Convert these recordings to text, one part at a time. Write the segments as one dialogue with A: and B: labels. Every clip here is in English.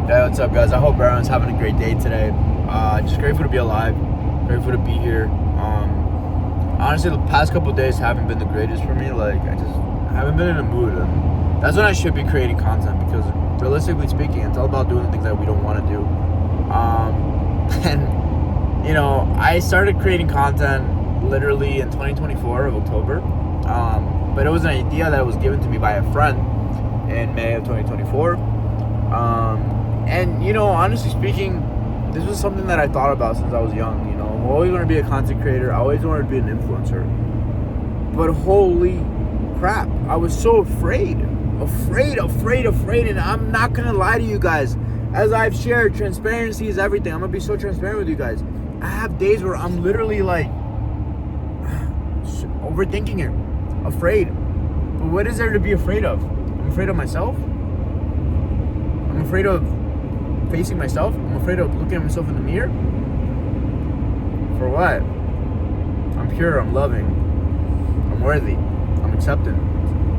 A: Hey, what's up, guys? I hope everyone's having a great day today. Just grateful to be alive, grateful to be here. Honestly, the past couple of days haven't been the greatest for me. Like, I haven't been in a mood. And that's when I should be creating content because, realistically speaking, it's all about doing the things that we don't want to do. And, I started creating content literally in 2024 of October. But it was an idea that was given to me by a friend in May of 2024. And honestly speaking, this was something that I thought about since I was young. I'm always going to be a content creator. I always wanted to be an influencer. But holy crap, I was so afraid. And I'm not going to lie to you guys. As I've shared, transparency is everything. I'm going to be so transparent with you guys. I have days where I'm literally like overthinking it, afraid. But what is there to be afraid of? I'm afraid of myself. I'm afraid of facing myself. I'm afraid of looking at myself in the mirror. For what? I'm pure, I'm loving, I'm worthy, I'm accepted.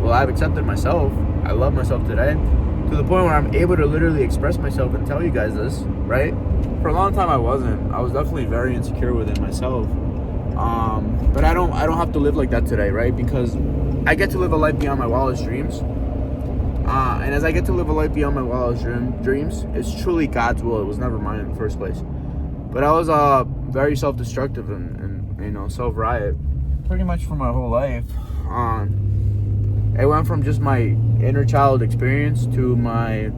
A: Well, I've accepted myself. I love myself today to the point where I'm able to literally express myself and tell you guys this, right? For a long time I wasn't. I was definitely very insecure within myself. But I don't have to live like that today, right? Because I get to live a life beyond my wildest dreams. And as I get to live a life beyond my wildest dreams, it's truly God's will. It was never mine in the first place. But I was very self-destructive and self-riot pretty much for my whole life. It went from just my inner child experience to my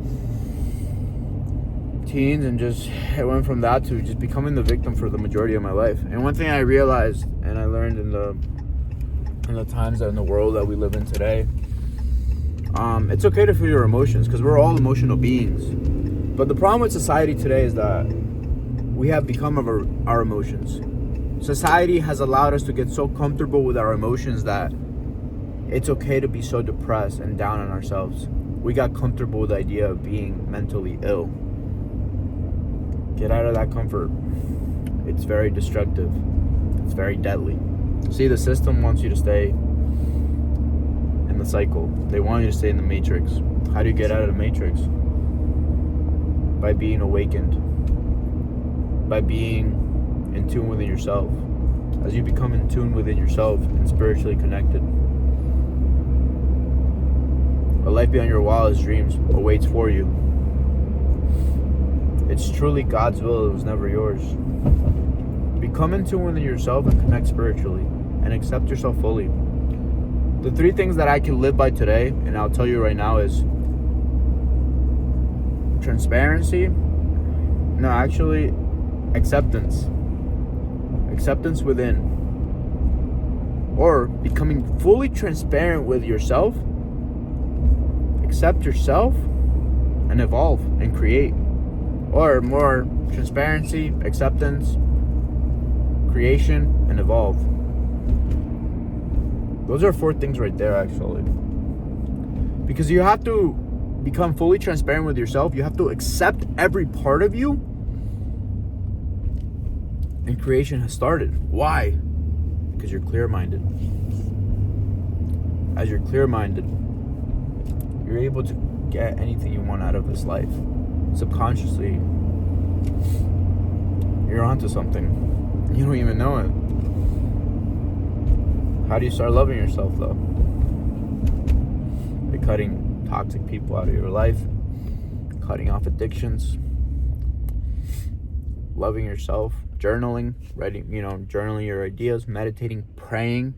A: teens, and it went from that to just becoming the victim for the majority of my life. And one thing I realized and I learned in the times and the world that we live in today, it's okay to feel your emotions because we're all emotional beings. But the problem with society today is that we have become our emotions. Society has allowed us to get so comfortable with our emotions that it's okay to be so depressed and down on ourselves. We got comfortable with the idea of being mentally ill. Get out of that comfort. It's very destructive. It's very deadly. See, the system wants you to stay in the cycle. They want you to stay in the matrix. How do you get out of the matrix? By being awakened. By being in tune within yourself. As you become in tune within yourself and spiritually connected, a life beyond your wildest dreams awaits for you. It's truly God's will. It was never yours. Become in tune within yourself and connect spiritually and accept yourself fully. The 3 things that I can live by today, and I'll tell you right now, is transparency. No, actually, acceptance. Acceptance within. Or becoming fully transparent with yourself. Accept yourself and evolve and create. Or more transparency, acceptance, creation, and evolve. Those are 4 things right there, actually. Because you have to become fully transparent with yourself. You have to accept every part of you. And creation has started. Why? Because you're clear-minded. As you're clear-minded, you're able to get anything you want out of this life. Subconsciously, you're onto something. You don't even know it. How do you start loving yourself, though? By cutting toxic people out of your life, cutting off addictions, loving yourself, journaling, writing, journaling your ideas, meditating, praying.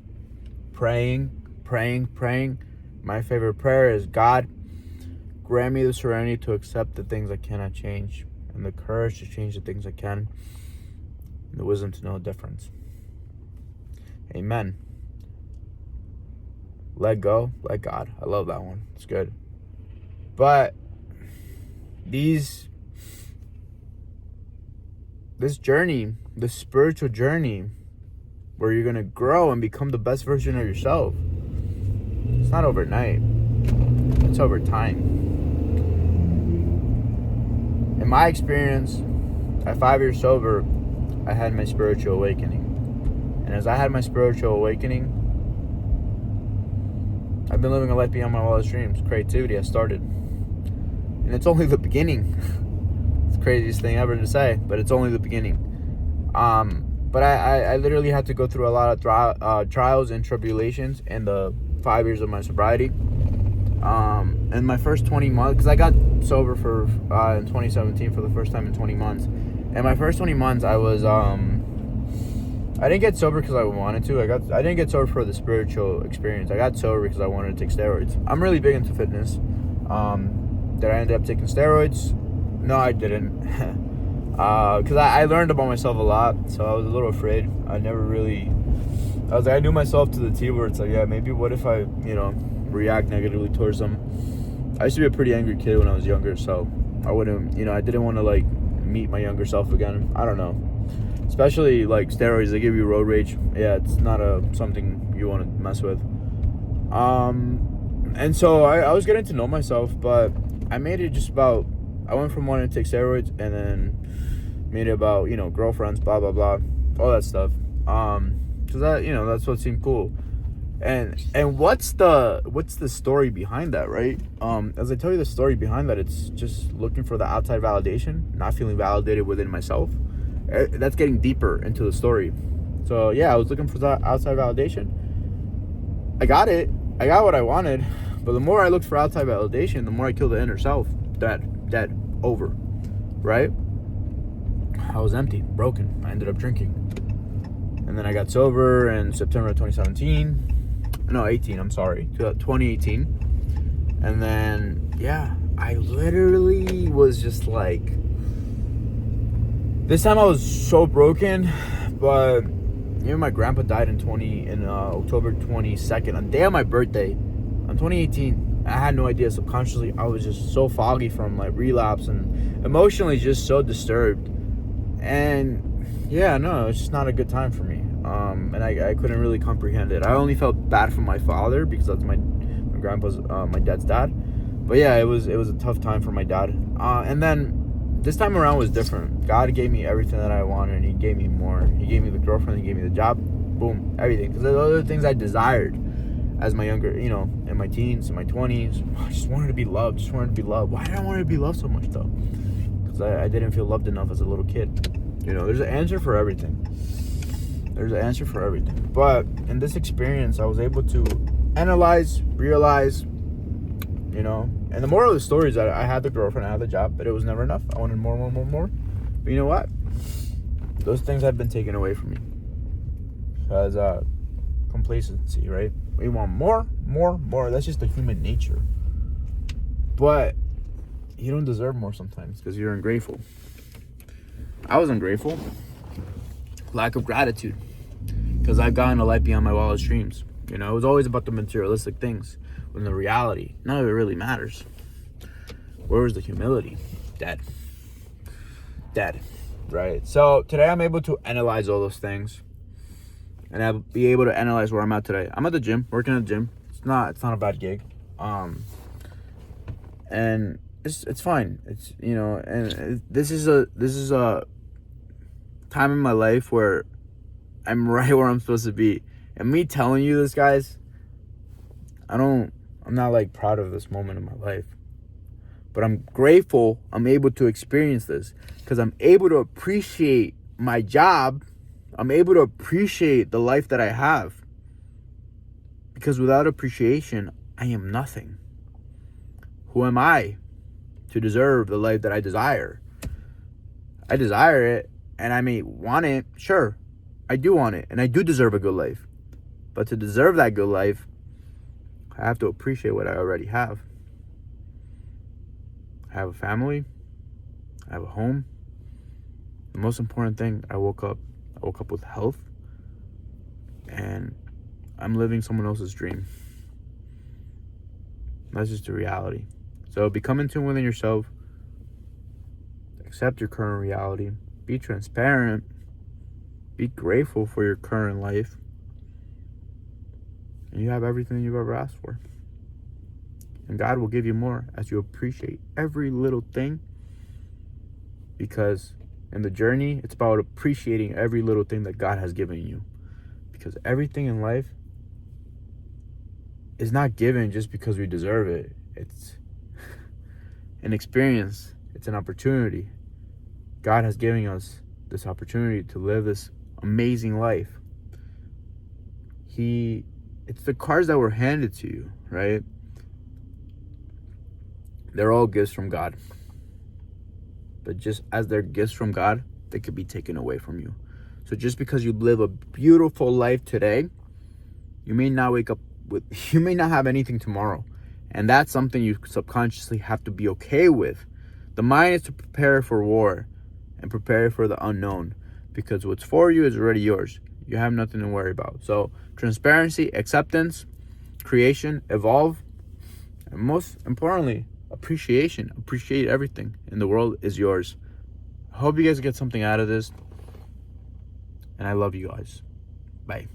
A: My favorite prayer is, God, grant me the serenity to accept the things I cannot change, and the courage to change the things I can, and the wisdom to know the difference. Amen. Let go, let God. I love that one. It's good. But this journey, this spiritual journey, where you're going to grow and become the best version of yourself, it's not overnight. It's over time. In my experience, at 5 years sober, I had my spiritual awakening. And as I had my spiritual awakening, I've been living a life beyond my wildest dreams. Creativity has started. And it's only the beginning. craziest thing ever to say, but it's only the beginning. But I literally had to go through a lot of trials and tribulations in the 5 years of my sobriety. In my first 20 months, because I got sober in 2017 for the first time in 20 months. And my first 20 months, I didn't get sober because I wanted to. I didn't get sober for the spiritual experience. I got sober because I wanted to take steroids. I'm really big into fitness. Did I end up taking steroids? No, I didn't. Because I learned about myself a lot, so I was a little afraid. I was like, I knew myself to the T where it's like, yeah, maybe what if I, react negatively towards them. I used to be a pretty angry kid when I was younger, so I didn't want to like meet my younger self again. I don't know. Especially like steroids, they give you road rage. Yeah, it's not something you want to mess with. And so I was getting to know myself, but I made it just about, I went from wanting to take steroids and then made it about, girlfriends, blah, blah, blah, all that stuff. Cause that's what seemed cool. And what's the story behind that, right? As I tell you the story behind that, it's just looking for the outside validation, not feeling validated within myself. That's getting deeper into the story. So yeah, I was looking for that outside validation. I got it. I got what I wanted. But the more I looked for outside validation, the more I killed the inner self. Dead, over, right? I was empty, broken. I ended up drinking. And then I got sober in September of 2017. No, 18, I'm sorry. 2018. And then, yeah, I literally was just like... This time I was so broken, but my grandpa died in October 22nd, on the day of my birthday, on 2018. I had no idea. Subconsciously, I was just so foggy from like relapse and emotionally just so disturbed. And yeah, no, it's just not a good time for me. And I couldn't really comprehend it. I only felt bad for my father because that's my grandpa's, my dad's dad. But yeah, it was a tough time for my dad. And then this time around was different. God gave me everything that I wanted, and He gave me more. He gave me the girlfriend, He gave me the job, boom, everything. Because there are other things I desired as my younger, in my teens, in my 20s. I just wanted to be loved. Why did I want to be loved so much though? Because I didn't feel loved enough as a little kid. There's an answer for everything. But in this experience, I was able to analyze, realize, and the moral of the story is that I had the girlfriend, I had the job, but it was never enough. I wanted more. But you know what? Those things have been taken away from me. Because complacency, right? We want more. That's just the human nature. But you don't deserve more sometimes because you're ungrateful. I was ungrateful. Lack of gratitude. Because I've gotten a life beyond my wildest dreams. It was always about the materialistic things. When the reality, none of it really matters. Where was the humility? Dead. Right? So today I'm able to analyze all those things. And I'll be able to analyze where I'm at today. I'm at the gym, working at the gym. It's not a bad gig. And it's fine. It's and this is a time in my life where I'm right where I'm supposed to be. And me telling you this, guys, I'm not like proud of this moment in my life. But I'm grateful I'm able to experience this because I'm able to appreciate my job. I'm able to appreciate the life that I have. Because without appreciation, I am nothing. Who am I to deserve the life that I desire? I desire it, and I may want it. Sure, I do want it, and I do deserve a good life. But to deserve that good life, I have to appreciate what I already have. I have a family. I have a home. The most important thing, I woke up with health. And I'm living someone else's dream. That's just the reality. So become in tune within yourself. Accept your current reality. Be transparent. Be grateful for your current life. And you have everything you've ever asked for. And God will give you more as you appreciate every little thing. Because in the journey, it's about appreciating every little thing that God has given you. Because everything in life is not given just because we deserve it. It's an experience. It's an opportunity. God has given us this opportunity to live this amazing life. It's the cards that were handed to you, right? They're all gifts from God. But just as they're gifts from God, they could be taken away from you. So just because you live a beautiful life today, you may not you may not have anything tomorrow. And that's something you subconsciously have to be okay with. The mind is to prepare for war and prepare for the unknown, because what's for you is already yours. You have nothing to worry about. So transparency, acceptance, creation, evolve, and most importantly, appreciation. Appreciate everything in the world is yours. I hope you guys get something out of this. And I love you guys. Bye.